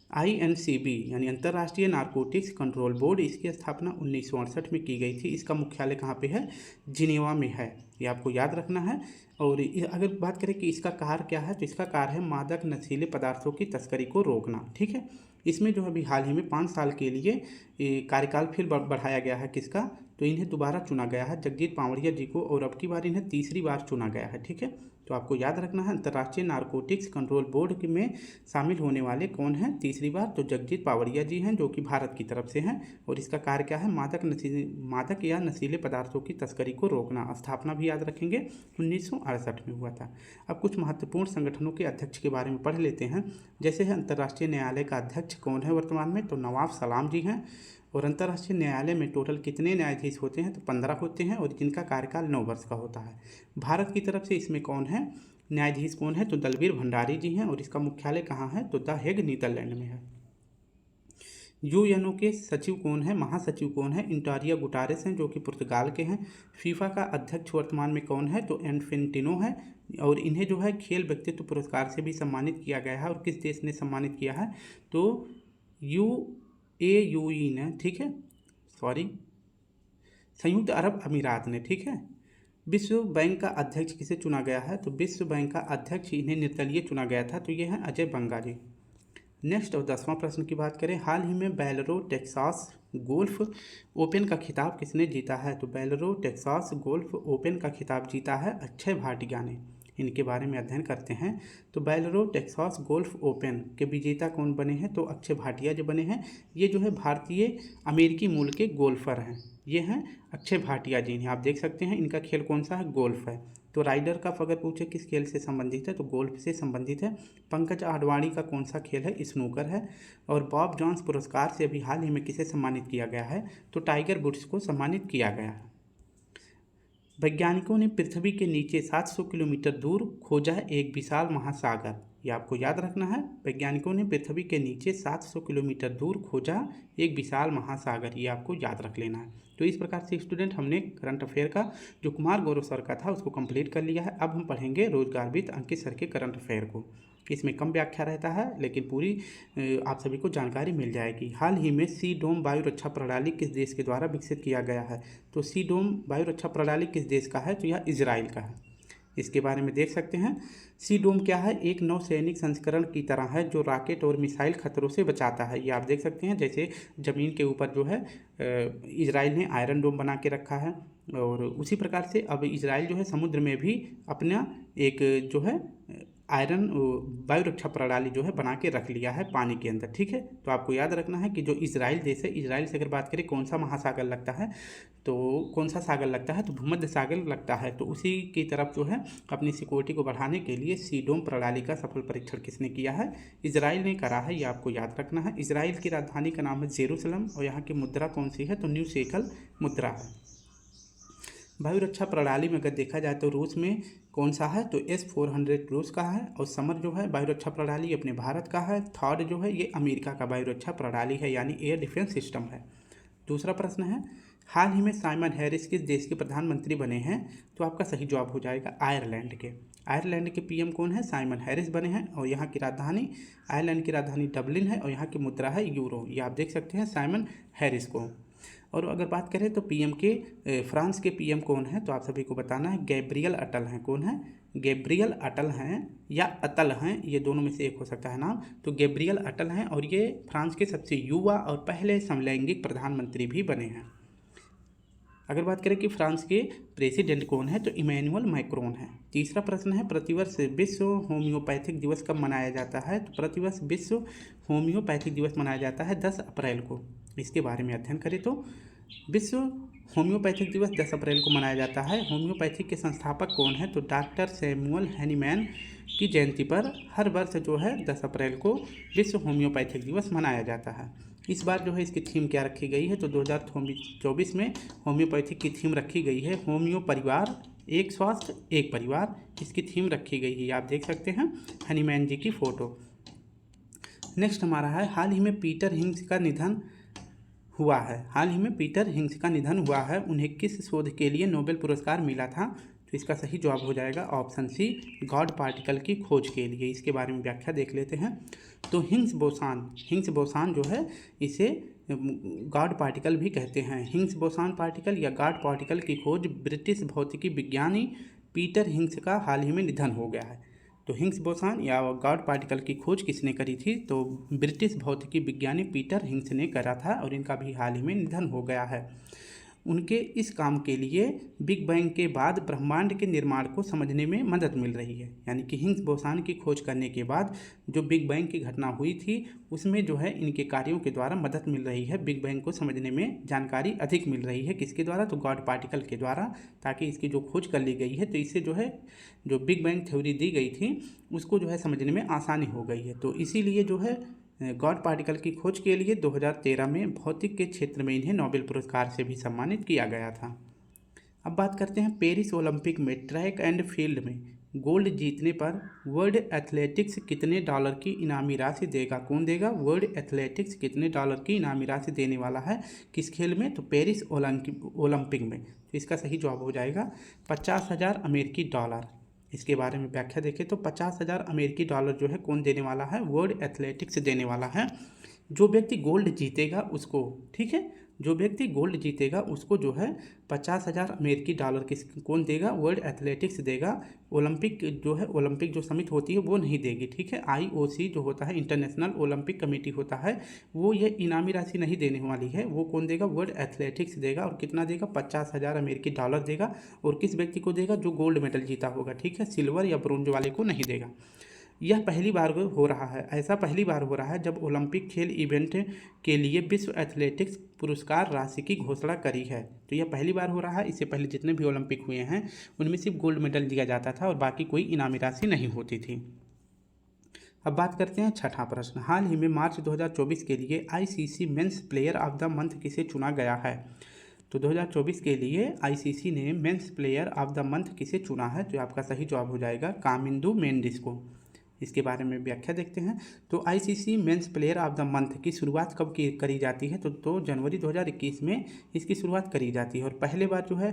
INCB यानी अंतर्राष्ट्रीय नारकोटिक्स कंट्रोल बोर्ड, इसकी स्थापना 1968 में की गई थी। इसका मुख्यालय कहाँ पे है, जिनेवा में है, ये आपको याद रखना है। और अगर बात करें कि इसका कार्य क्या है, तो इसका कार्य है मादक नशीले पदार्थों की तस्करी को रोकना। ठीक है, इसमें जो अभी हाल ही में 5 साल के लिए कार्यकाल फिर बढ़ाया गया है किसका, तो इन्हें दोबारा चुना गया है जगजीत पावड़िया जी को, और अब की बार इन्हें तीसरी बार चुना गया है। ठीक है, तो आपको याद रखना है अंतर्राष्ट्रीय नारकोटिक्स कंट्रोल बोर्ड में शामिल होने वाले कौन हैं तीसरी बार, तो जगजीत पावड़िया जी हैं जो कि भारत की तरफ से हैं। और इसका कार्य क्या है, मादक या नशीले पदार्थों की तस्करी को रोकना। स्थापना भी याद रखेंगे 1968 में हुआ था। अब कुछ महत्वपूर्ण संगठनों के अध्यक्ष के बारे में पढ़ लेते हैं। जैसे है अंतर्राष्ट्रीय न्यायालय का अध्यक्ष कौन है वर्तमान में, तो नवाब सलाम जी हैं। और अंतर्राष्ट्रीय न्यायालय में टोटल कितने न्यायाधीश होते हैं, तो 15 होते हैं और जिनका कार्यकाल 9 वर्ष का होता है। भारत की तरफ से इसमें कौन है, न्यायाधीश कौन है, तो दलबीर भंडारी जी हैं। और इसका मुख्यालय कहाँ है, तो द हेग नीदरलैंड में है। UNO के सचिव कौन है, महासचिव कौन है, इंटारिया गुटारेस हैं जो कि पुर्तगाल के हैं। फीफा का अध्यक्ष वर्तमान में कौन है, तो इन्फेंटिनो है। और इन्हें जो है खेल व्यक्तित्व पुरस्कार से भी सम्मानित किया गया है। और किस देश ने सम्मानित किया है, तो UAE ने, ठीक है, संयुक्त अरब अमीरात ने। ठीक है, विश्व बैंक का अध्यक्ष किसे चुना गया है, तो विश्व बैंक का अध्यक्ष इन्हें निर्दलीय चुना गया था, तो ये है अजय बंगा जी। नेक्स्ट और 10वां प्रश्न की बात करें, हाल ही में बेलरो टेक्सास गोल्फ ओपन का खिताब किसने जीता है, तो बेलरो टेक्सास गोल्फ ओपन का खिताब जीता है अक्षय भाटिया ने। इनके बारे में अध्ययन करते हैं। तो बेलरो टेक्सास गोल्फ ओपन के विजेता कौन बने हैं, तो अक्षय भाटिया जो बने हैं। ये जो है भारतीय अमेरिकी मूल के गोल्फर हैं, ये हैं अक्षय भाटिया जी। इन्हें आप देख सकते हैं, इनका खेल कौन सा है, गोल्फ है। तो राइडर का अगर पूछे किस खेल से संबंधित है, तो गोल्फ से संबंधित है। पंकज आडवाणी का कौन सा खेल है, स्नूकर है। और बॉब जॉन्स पुरस्कार से अभी हाल ही में किसे सम्मानित किया गया है, तो टाइगर वुड्स को सम्मानित किया गया है। वैज्ञानिकों ने पृथ्वी के नीचे 700 किलोमीटर दूर खोजा है एक विशाल महासागर, ये आपको याद रखना है। वैज्ञानिकों ने पृथ्वी के नीचे 700 किलोमीटर दूर खोजा एक विशाल महासागर, ये आपको याद रख लेना है। तो इस प्रकार से स्टूडेंट हमने करंट अफेयर का जो कुमार गौरव सर का था उसको कंप्लीट कर लिया है। अब हम पढ़ेंगे रोजगार विद अंकित सर के करंट अफेयर को। इसमें कम व्याख्या रहता है लेकिन पूरी आप सभी को जानकारी मिल जाएगी। हाल ही में सी डोम वायु रक्षा प्रणाली किस देश के द्वारा विकसित किया गया है? तो सी डोम वायु रक्षा प्रणाली किस देश का है? तो यह इजराइल का है। इसके बारे में देख सकते हैं। सी डोम क्या है? एक नौसैनिक संस्करण की तरह है जो रॉकेट और मिसाइल खतरों से बचाता है। ये आप देख सकते हैं, जैसे ज़मीन के ऊपर जो है इजराइल ने आयरन डोम बना के रखा है, और उसी प्रकार से अब इजराइल जो है समुद्र में भी अपना एक जो है आयरन वायु रक्षा प्रणाली जो है बना के रख लिया है पानी के अंदर। ठीक है, तो आपको याद रखना है कि जो इजराइल देश है, इजराइल से अगर बात करें कौन सा महासागर लगता है, तो कौन सा सागर लगता है? तो भूमध्य सागर लगता है। तो उसी की तरफ जो है अपनी सिक्योरिटी को बढ़ाने के लिए सी डोम प्रणाली का सफल परीक्षण किसने किया है? इजराइल ने करा है, ये आपको याद रखना है। इजराइल की राजधानी का नाम है जेरूसलम, और यहाँ की मुद्रा कौन सी है? तो न्यू शेकल मुद्रा है। वायु रक्षा प्रणाली में अगर देखा जाए तो रूस में कौन सा है? तो S-400 रूस का है, और समर जो है वायु रक्षा प्रणाली अपने भारत का है। थर्ड जो है ये अमेरिका का वायु रक्षा प्रणाली है, यानी एयर डिफेंस सिस्टम है। दूसरा प्रश्न है, हाल ही में साइमन हैरिस किस देश के प्रधानमंत्री बने हैं? तो आपका सही जवाब हो जाएगा आयरलैंड के। आयरलैंड के पीएम कौन है? साइमन हैरिस बने हैं, और यहाँ की राजधानी, आयरलैंड की राजधानी डबलिन है, और यहाँ की मुद्रा है यूरो। ये आप देख सकते हैं साइमन हैरिस को। और अगर बात करें तो पीएम के फ्रांस के पीएम कौन है? तो आप सभी को बताना है, गैब्रियल अटल हैं। कौन है? गैब्रियल अटल हैं या अतल हैं, ये दोनों में से एक हो सकता है नाम। तो गैब्रियल अटल हैं, और ये फ्रांस के सबसे युवा और पहले समलैंगिक प्रधानमंत्री भी बने हैं। अगर बात करें कि फ्रांस के प्रेसिडेंट कौन है? तो इमैनुअल मैक्रोन है। तीसरा प्रश्न है, प्रतिवर्ष विश्व होम्योपैथिक दिवस कब मनाया जाता है? तो प्रतिवर्ष विश्व होम्योपैथिक दिवस मनाया जाता है 10 अप्रैल को। इसके बारे में अध्ययन करें तो विश्व होम्योपैथिक दिवस 10 अप्रैल को मनाया जाता है। होम्योपैथिक के संस्थापक कौन है? तो डॉक्टर सैमुअल हैनीमैन की जयंती पर हर वर्ष जो है 10 अप्रैल को विश्व होम्योपैथिक दिवस मनाया जाता है। इस बार जो है इसकी थीम क्या रखी गई है? तो 2024 में होम्योपैथिक की थीम रखी गई है होम्यो परिवार, एक स्वास्थ्य एक परिवार। इसकी थीम रखी गई है, आप देख सकते हैं हनीमैन जी की फ़ोटो। नेक्स्ट हमारा है, हाल ही में पीटर हिंग्स का निधन हुआ है। हाल ही में पीटर हिंग्स का निधन हुआ है। उन्हें किस शोध के लिए नोबेल पुरस्कार मिला था? तो इसका सही जवाब हो जाएगा ऑप्शन सी, गॉड पार्टिकल की खोज के लिए। इसके बारे में व्याख्या देख लेते हैं। तो हिग्स बोसान जो है इसे गॉड पार्टिकल भी कहते हैं। हिग्स बोसान पार्टिकल या गॉड पार्टिकल की खोज ब्रिटिश भौतिकी विज्ञानी पीटर हिग्स का हाल ही में निधन हो गया है। तो हिग्स बोसान या गॉड पार्टिकल की खोज किसने करी थी? तो ब्रिटिश भौतिकी विज्ञानी पीटर हिग्स ने करा था, और इनका भी हाल ही में निधन हो गया है। उनके इस काम के लिए बिग बैंग के बाद ब्रह्मांड के निर्माण को समझने में मदद मिल रही है। यानी कि हिग्स बोसान की खोज करने के बाद जो बिग बैंग की घटना हुई थी उसमें जो है इनके कार्यों के द्वारा मदद मिल रही है, बिग बैंग को समझने में जानकारी अधिक मिल रही है। किसके द्वारा? तो गॉड पार्टिकल के द्वारा, ताकि इसकी जो खोज कर ली गई है तो इससे जो है जो बिग बैंग थ्योरी दी गई थी उसको जो है समझने में आसानी हो गई है। तो इसीलिए जो है गॉड पार्टिकल की खोज के लिए 2013 में भौतिक के क्षेत्र में इन्हें नोबेल पुरस्कार से भी सम्मानित किया गया था। अब बात करते हैं पेरिस ओलंपिक में ट्रैक एंड फील्ड में गोल्ड जीतने पर वर्ल्ड एथलेटिक्स कितने डॉलर की इनामी राशि देगा? कौन देगा? वर्ल्ड एथलेटिक्स कितने डॉलर की इनामी राशि देने वाला है? किस खेल में? तो पेरिस ओलंपिक में। तो इसका सही जवाब हो जाएगा 50,000 अमेरिकी डॉलर। इसके बारे में व्याख्या देखें तो 50,000 अमेरिकी डॉलर जो है कौन देने वाला है? वर्ल्ड एथलेटिक्स देने वाला है। जो व्यक्ति गोल्ड जीतेगा उसको, ठीक है, जो व्यक्ति गोल्ड जीतेगा उसको जो है 50,000 अमेरिकी डॉलर कौन देगा? वर्ल्ड एथलेटिक्स देगा। ओलंपिक जो समिति होती है वो नहीं देगी, ठीक है। IOC जो होता है, इंटरनेशनल ओलंपिक कमेटी होता है, वो ये इनामी राशि नहीं देने वाली है। वो कौन देगा? वर्ल्ड एथलेटिक्स देगा। और कितना देगा? 50,000 अमेरिकी डॉलर देगा। और किस व्यक्ति को देगा? जो गोल्ड मेडल जीता होगा, ठीक है, सिल्वर या ब्रोंज वाले को नहीं देगा। यह पहली बार हो रहा है, ऐसा पहली बार हो रहा है जब ओलंपिक खेल इवेंट के लिए विश्व एथलेटिक्स पुरस्कार राशि की घोषणा करी है। तो यह पहली बार हो रहा है। इससे पहले जितने भी ओलंपिक हुए हैं उनमें सिर्फ गोल्ड मेडल दिया जाता था और बाकी कोई इनामी राशि नहीं होती थी। अब बात करते हैं छठा प्रश्न, हाल ही में मार्च 2024 के लिए ICC men's player of the month किसे चुना गया है? तो 2024 के लिए ICC ने men's player of the month किसे चुना है? तो आपका सही जवाब हो जाएगा कामिंदु मेंडिस को। इसके बारे में व्याख्या देखते हैं। तो ICC men's player of the month की शुरुआत कब करी जाती है? तो जनवरी 2021 में इसकी शुरुआत करी जाती है। और पहले बार जो है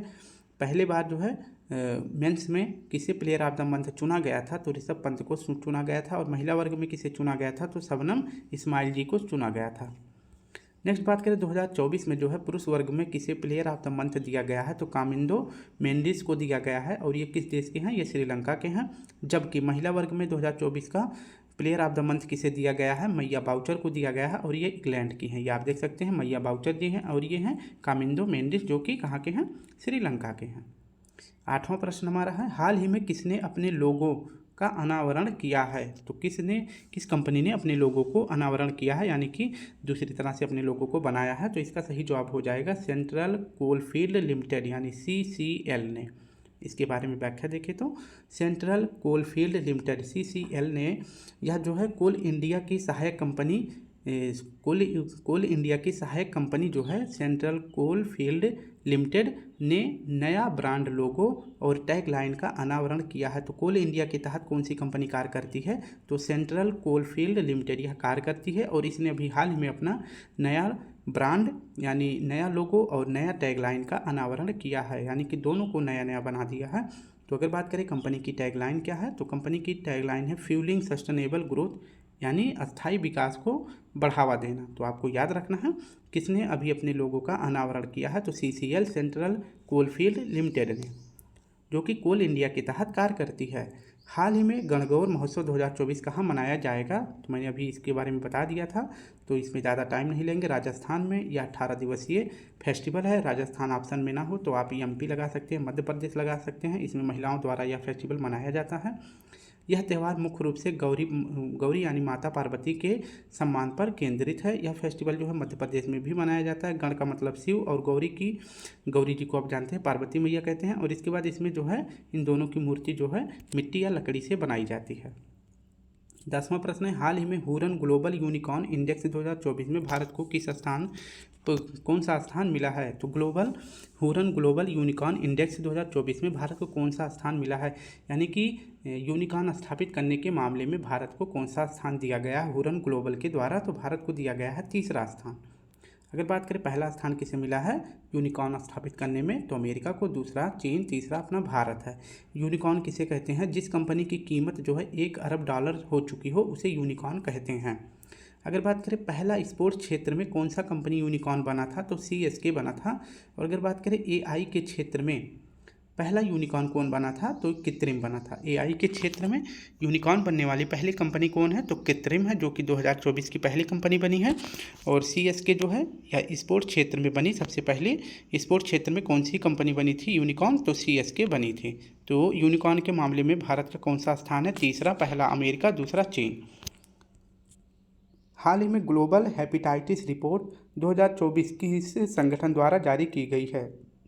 पहले बार जो है मेंस में किसे प्लेयर ऑफ द मंथ चुना गया था, तो ऋषभ पंत को चुना गया था। और महिला वर्ग में किसे चुना गया था, तो शबनम इस्माइल जी को चुना गया था। नेक्स्ट बात करें 2024 में जो है पुरुष वर्ग में किसे प्लेयर ऑफ द मंथ दिया गया है, तो कामिंदो मेंडिस को दिया गया है। और ये किस देश के हैं, ये श्रीलंका के हैं। जबकि महिला वर्ग में 2024 का प्लेयर ऑफ द मंथ किसे दिया गया है, मैया बाउचर को दिया गया है। और ये इंग्लैंड की हैं, ये आप देख सकते हैं, मैया बाउचर जी हैं। और ये हैं कामिंदो मेंडिस, जो कि कहाँ के हैं, श्रीलंका के हैं। 8वां प्रश्न हमारा है, हाल ही में किसने अपने लोगों का अनावरण किया है, तो किस कंपनी ने अपने लोगों को अनावरण किया है, यानी कि दूसरी तरह से अपने लोगों को बनाया है। तो इसका सही जवाब हो जाएगा सेंट्रल कोलफील्ड लिमिटेड यानी CCL ने। इसके बारे में व्याख्या देखें तो सेंट्रल कोलफील्ड लिमिटेड CCL ने यह जो है कोल इंडिया की सहायक कंपनी जो है सेंट्रल कोल फील्ड लिमिटेड ने नया ब्रांड लोगो और टैग लाइन का अनावरण किया है। तो कोल इंडिया के तहत कौन सी कंपनी कार्य करती है, तो सेंट्रल कोल फील्ड लिमिटेड यह कार्य करती है। और इसने अभी हाल ही में अपना नया ब्रांड यानी नया लोगो और नया टैग लाइन का अनावरण किया है, यानी कि दोनों को नया नया बना दिया है। तो अगर बात करें कंपनी की टैग लाइन क्या है, तो कंपनी की टैग लाइन है फ्यूलिंग सस्टेनेबल ग्रोथ, यानी अस्थायी विकास को बढ़ावा देना। तो आपको याद रखना है किसने अभी अपने लोगों का अनावरण किया है, तो CCL सेंट्रल कोलफील्ड लिमिटेड ने, जो कि कोल इंडिया के तहत कार्य करती है। हाल ही में गणगौर महोत्सव 2024 कहाँ मनाया जाएगा, तो मैंने अभी इसके बारे में बता दिया था, तो इसमें ज़्यादा टाइम नहीं लेंगे। राजस्थान में यह 18 दिवसीय फेस्टिवल है। राजस्थान ऑप्शन में ना हो तो आप MP लगा सकते हैं, मध्य प्रदेश लगा सकते हैं। इसमें महिलाओं द्वारा यह फेस्टिवल मनाया जाता है। यह त्यौहार मुख्य रूप से गौरी यानी माता पार्वती के सम्मान पर केंद्रित है। यह फेस्टिवल जो है मध्य प्रदेश में भी मनाया जाता है। गण का मतलब शिव और गौरी जी को आप जानते हैं पार्वती मैया कहते हैं। और इसके बाद इसमें जो है इन दोनों की मूर्ति जो है मिट्टी या लकड़ी से बनाई जाती है। 10वां प्रश्न है, हाल ही में हुरन ग्लोबल यूनिकॉर्न इंडेक्स 2024 में भारत को कौन सा स्थान मिला है, तो हुरन ग्लोबल यूनिकॉर्न इंडेक्स 2024 में भारत को कौन सा स्थान मिला है, यानी कि यूनिकॉर्न स्थापित करने के मामले में भारत को कौन सा स्थान दिया गया है हुरन ग्लोबल के द्वारा, तो भारत को दिया गया है 3रा स्थान। अगर बात करें पहला स्थान किसे मिला है यूनिकॉर्न स्थापित करने में, तो अमेरिका को, दूसरा चीन, तीसरा अपना भारत है। यूनिकॉर्न किसे कहते हैं, जिस कंपनी की कीमत जो है $1 अरब हो चुकी हो उसे यूनिकॉर्न कहते हैं। अगर बात करें पहला स्पोर्ट्स क्षेत्र में कौन सा कंपनी यूनिकॉर्न बना था, तो CSK बना था। और अगर बात करें AI के क्षेत्र में पहला यूनिकॉर्न कौन बना था, तो कृत्रिम बना था। AI के क्षेत्र में यूनिकॉर्न बनने वाली पहली कंपनी कौन है, तो कृत्रिम है, जो कि 2024 की पहली कंपनी बनी है। और CSK जो है या स्पोर्ट्स क्षेत्र में बनी सबसे पहले स्पोर्ट्स क्षेत्र में कौन सी कंपनी बनी थी यूनिकॉर्न, तो CSK बनी थी। तो यूनिकॉर्न के मामले में भारत का कौन सा स्थान है, तीसरा, पहला अमेरिका, दूसरा चीन। हाल ही में ग्लोबल हेपेटाइटिस रिपोर्ट 2024 किस संगठन द्वारा जारी की गई है,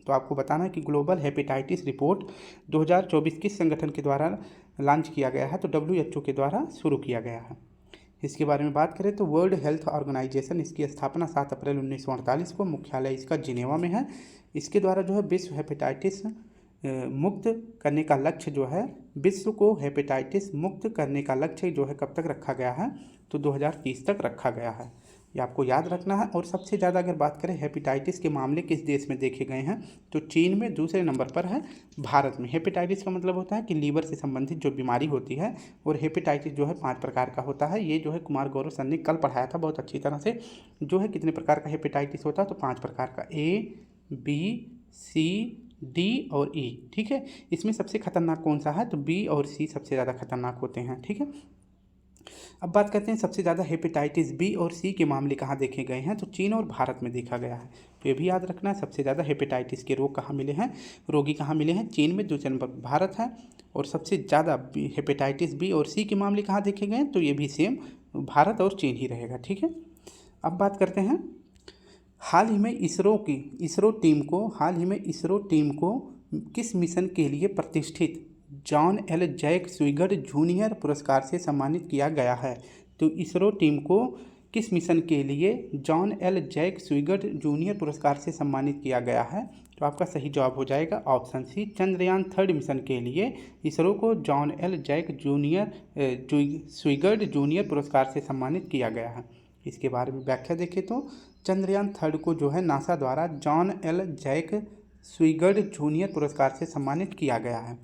तो आपको बताना है कि ग्लोबल हेपेटाइटिस रिपोर्ट 2024 किस संगठन के द्वारा लॉन्च किया गया है, तो WHO के द्वारा शुरू किया गया है। इसके बारे में बात करें तो वर्ल्ड हेल्थ ऑर्गेनाइजेशन, इसकी स्थापना 7 अप्रैल 1948 को, मुख्यालय इसका जिनेवा में है। इसके द्वारा जो है विश्व हेपेटाइटिस मुक्त करने का लक्ष्य जो है, विश्व को हेपेटाइटिस मुक्त करने का लक्ष्य जो है कब तक रखा गया है, तो 2030 तक रखा गया है। ये आपको याद रखना है। और सबसे ज़्यादा अगर बात करें हेपेटाइटिस के मामले किस देश में देखे गए हैं, तो चीन में, दूसरे नंबर पर है भारत में। हेपेटाइटिस का मतलब होता है कि लीवर से संबंधित जो बीमारी होती है, और हेपेटाइटिस जो है 5 प्रकार का होता है। ये जो है कुमार गौरव सर ने कल पढ़ाया था बहुत अच्छी तरह से, जो है कितने प्रकार का हेपेटाइटिस होता है, तो 5 प्रकार का, A, B, C, D और E। ठीक है, इसमें सबसे खतरनाक कौन सा है, तो B और C सबसे ज़्यादा खतरनाक होते हैं। ठीक है, अब बात करते हैं सबसे ज़्यादा हेपेटाइटिस B और C के मामले कहाँ देखे गए हैं, तो चीन और भारत में देखा गया है। तो ये भी याद रखना है, सबसे ज़्यादा हेपेटाइटिस के रोगी कहाँ मिले हैं, चीन में, दूसरे नंबर पर भारत है। और सबसे ज़्यादा हेपेटाइटिस B और C के मामले कहाँ देखे गए हैं, तो ये भी सेम भारत और चीन ही रहेगा। ठीक है, अब बात करते हैं हाल ही में इसरो टीम को किस मिशन के लिए प्रतिष्ठित जॉन एल जैक स्विगर्ट जूनियर पुरस्कार से सम्मानित किया गया है। तो इसरो टीम को किस मिशन के लिए जॉन एल जैक स्विगर्ट जूनियर पुरस्कार से सम्मानित किया गया है, तो आपका सही जवाब हो जाएगा ऑप्शन C, चंद्रयान 3 मिशन के लिए इसरो को जॉन एल जैक स्विगर्ट जूनियर पुरस्कार से सम्मानित किया गया है। इसके बारे में व्याख्या देखें तो चंद्रयान 3 को जो है नासा द्वारा जॉन एल जैक स्वीगर्ड जूनियर पुरस्कार से सम्मानित किया गया है।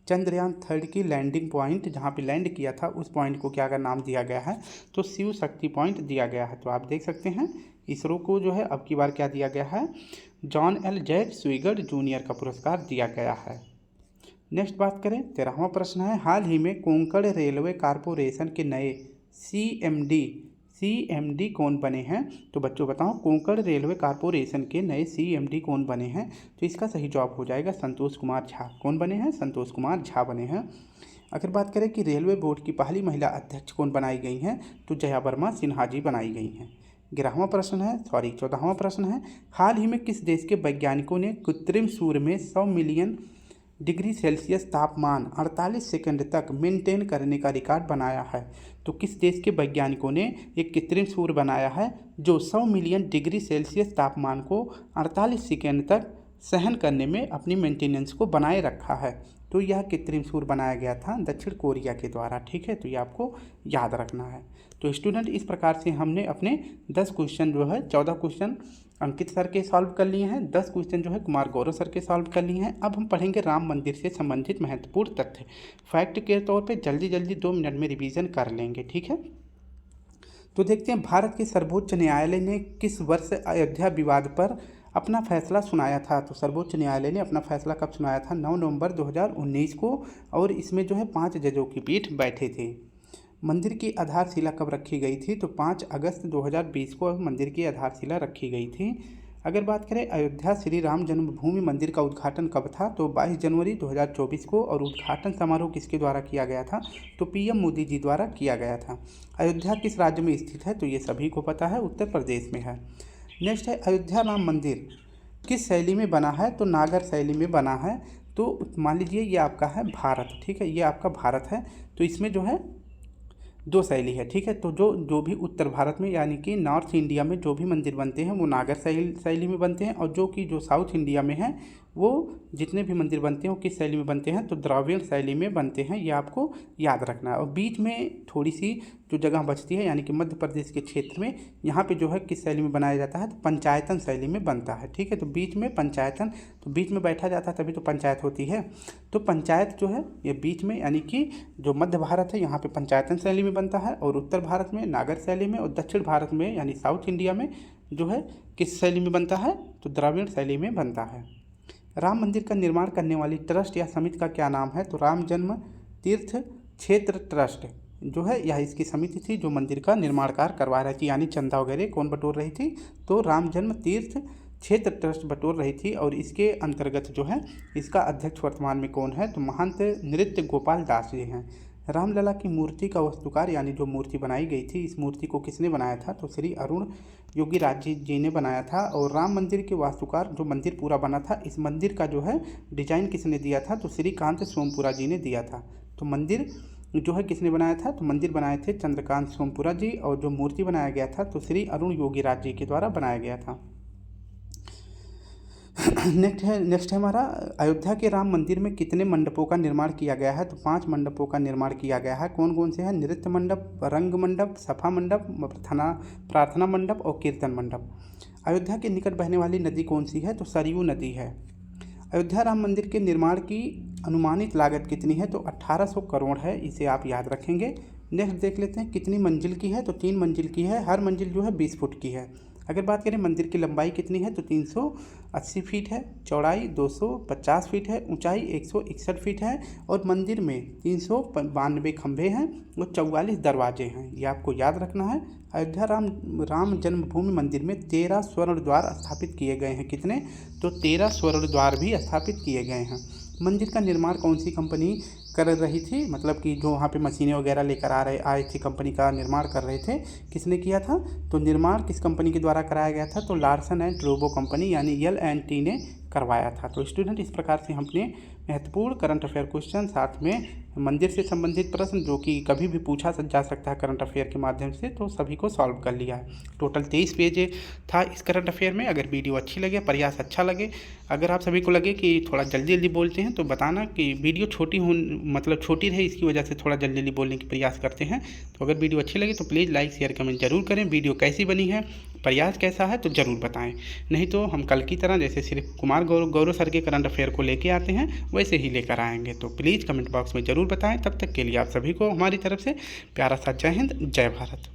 चंद्रयान 3 की लैंडिंग पॉइंट जहाँ पे लैंड किया था उस पॉइंट को क्या का नाम दिया गया है, तो शिव शक्ति पॉइंट दिया गया है। तो आप देख सकते हैं इसरो को जो है अब की बार क्या दिया गया है, जॉन एल जैक स्वीगर्ड जूनियर का पुरस्कार दिया गया है। नेक्स्ट बात करें, 13वां प्रश्न है, हाल ही में कोंकण रेलवे कारपोरेशन के नए सीएमडी कौन बने हैं? तो बच्चों बताओ कोंकण रेलवे कारपोरेशन के नए सीएमडी कौन बने हैं? तो इसका सही जवाब हो जाएगा संतोष कुमार झा। कौन बने हैं? संतोष कुमार झा बने हैं। अगर बात करें कि रेलवे बोर्ड की पहली महिला अध्यक्ष कौन बनाई गई हैं, तो जया वर्मा सिन्हा जी बनाई गई हैं। 14वां प्रश्न है, हाल ही में किस देश के वैज्ञानिकों ने कृत्रिम सूर्य में 100 मिलियन डिग्री सेल्सियस तापमान 48 सेकंड तक मेंटेन करने का रिकॉर्ड बनाया है? तो किस देश के वैज्ञानिकों ने एक कृत्रिम सूर्य बनाया है जो 100 मिलियन डिग्री सेल्सियस तापमान को 48 सेकंड तक सहन करने में अपनी मेंटेनेंस को बनाए रखा है? तो यह कृत्रिम सूर्य बनाया गया था दक्षिण कोरिया के द्वारा। ठीक है, तो ये आपको याद रखना है। तो स्टूडेंट इस प्रकार से हमने अपने 10 क्वेश्चन जो है 14 क्वेश्चन अंकित सर के सॉल्व कर लिए हैं, 10 क्वेश्चन जो है कुमार गौरव सर के सॉल्व कर लिए हैं। अब हम पढ़ेंगे राम मंदिर से संबंधित महत्वपूर्ण तथ्य। फैक्ट के तौर पे जल्दी 2 मिनट में रिवीजन कर लेंगे। ठीक है, तो देखते हैं भारत के सर्वोच्च न्यायालय ने किस वर्ष अयोध्या विवाद पर अपना फैसला सुनाया था? तो सर्वोच्च न्यायालय ने अपना फैसला कब सुनाया था? 9 नवंबर 2019 को, और इसमें जो है 5 जजों की पीठ बैठे थे। मंदिर की आधारशिला कब रखी गई थी? तो 5 अगस्त 2020 को मंदिर की आधारशिला रखी गई थी। अगर बात करें अयोध्या श्री राम जन्मभूमि मंदिर का उद्घाटन कब था? तो 22 जनवरी 2024 को, और उद्घाटन समारोह किसके द्वारा किया गया था? तो पीएम मोदी जी द्वारा किया गया था। अयोध्या किस राज्य में स्थित है? तो ये सभी को पता है, उत्तर प्रदेश में है। नेक्स्ट है, अयोध्या राम मंदिर किस शैली में बना है? तो नागर शैली में बना है। तो मान लीजिए ये आपका है भारत। ठीक है, ये आपका भारत है, तो इसमें जो है 2 शैली है। ठीक है, तो जो भी उत्तर भारत में यानी कि नॉर्थ इंडिया में जो भी मंदिर बनते हैं वो नागर शैली में बनते हैं, और जो साउथ इंडिया में है वो जितने भी मंदिर बनते हैं वो किस शैली में बनते हैं? तो द्रविड़ शैली में बनते हैं। ये आपको याद रखना है। और बीच में थोड़ी सी जो जगह बचती है यानी कि मध्य प्रदेश के क्षेत्र में, यहाँ पे जो है किस शैली में बनाया जाता है? तो पंचायतन शैली में बनता है। ठीक है, तो बीच में पंचायतन, तो बीच में बैठा जाता है तभी तो पंचायत होती है। तो पंचायत जो है ये बीच में, यानी कि जो मध्य भारत है यहाँ पे पंचायतन शैली में बनता है, और उत्तर भारत में नागर शैली में, और दक्षिण भारत में यानी साउथ इंडिया में जो है किस शैली में बनता है? तो द्रविड़ शैली में बनता है। राम मंदिर का निर्माण करने वाली ट्रस्ट या समिति का क्या नाम है? तो राम जन्म तीर्थ क्षेत्र ट्रस्ट जो है यह इसकी समिति थी जो मंदिर का निर्माण कार्य करवा रही थी, यानी चंदा वगैरह कौन बटोर रही थी? तो राम जन्म तीर्थ क्षेत्र ट्रस्ट बटोर रही थी। और इसके अंतर्गत जो है इसका अध्यक्ष वर्तमान में कौन है? तो महंत नृत्य गोपाल दास जी हैं। रामलला की मूर्ति का वास्तुकार यानी जो मूर्ति बनाई गई थी, इस मूर्ति को किसने बनाया था? तो श्री अरुण योगीराज जी ने बनाया था। और राम मंदिर के वास्तुकार, जो मंदिर पूरा बना था, इस मंदिर का जो है डिजाइन किसने दिया था? तो श्रीकांत सोमपुरा जी ने दिया था। तो मंदिर जो है किसने बनाया था? तो मंदिर बनाए थे चंद्रकांत सोमपुरा जी, और जो मूर्ति बनाया गया था तो श्री अरुण योगीराज जी के द्वारा बनाया गया था। नेक्स्ट है हमारा, अयोध्या के राम मंदिर में कितने मंडपों का निर्माण किया गया है? तो 5 मंडपों का निर्माण किया गया है। कौन कौन से हैं? नृत्य मंडप, रंग मंडप, सभा मंडप, प्रार्थना मंडप और कीर्तन मंडप। अयोध्या के निकट बहने वाली नदी कौन सी है? तो सरयू नदी है। अयोध्या राम मंदिर के निर्माण की अनुमानित लागत कितनी है? तो 1800 करोड़ है, इसे आप याद रखेंगे। नेक्स्ट देख लेते हैं कितनी मंजिल की है? तो 3 मंजिल की है, हर मंजिल जो है 20 फुट की है। अगर बात करें मंदिर की लंबाई कितनी है? तो 380 फीट है, चौड़ाई 250 फीट है, ऊंचाई 161 फीट है, और मंदिर में 392 खंभे हैं और 44 दरवाजे हैं। ये आपको याद रखना है। अयोध्या राम जन्मभूमि मंदिर में 13 स्वर्ण द्वार स्थापित किए गए हैं। कितने? तो 13 स्वर्ण द्वार भी स्थापित किए गए हैं। मंदिर का निर्माण कौन सी कंपनी कर रही थी? मतलब कि जो वहाँ पे मशीनें वगैरह लेकर आए थे, कंपनी का निर्माण कर रहे थे, किसने किया था? तो निर्माण किस कंपनी के द्वारा कराया गया था? तो लार्सन एंड टूब्रो कंपनी यानी L&T ने करवाया था। तो स्टूडेंट इस प्रकार से हमने महत्वपूर्ण करंट अफेयर क्वेश्चन, साथ में मंदिर से संबंधित प्रश्न जो कि कभी भी पूछा जा सकता है करंट अफेयर के माध्यम से, तो सभी को सॉल्व कर लिया है। टोटल 23 पेज था इस करंट अफेयर में। अगर वीडियो अच्छी लगे, प्रयास अच्छा लगे, अगर आप सभी को लगे कि थोड़ा जल्दी बोलते हैं तो बताना कि वीडियो छोटी रहे, इसकी वजह से थोड़ा जल्दी बोलने की प्रयास करते हैं। तो अगर वीडियो अच्छी लगे तो प्लीज़ लाइक शेयर कमेंट जरूर करें। वीडियो कैसी बनी है प्रयास कैसा है तो ज़रूर बताएं। नहीं तो हम कल की तरह जैसे सिर्फ कुमार गौरव सर के करंट अफेयर को लेके आते हैं वैसे ही लेकर आएंगे। तो प्लीज़ कमेंट बॉक्स में ज़रूर बताएं। तब तक के लिए आप सभी को हमारी तरफ से प्यारा सा जय हिंद, जय भारत।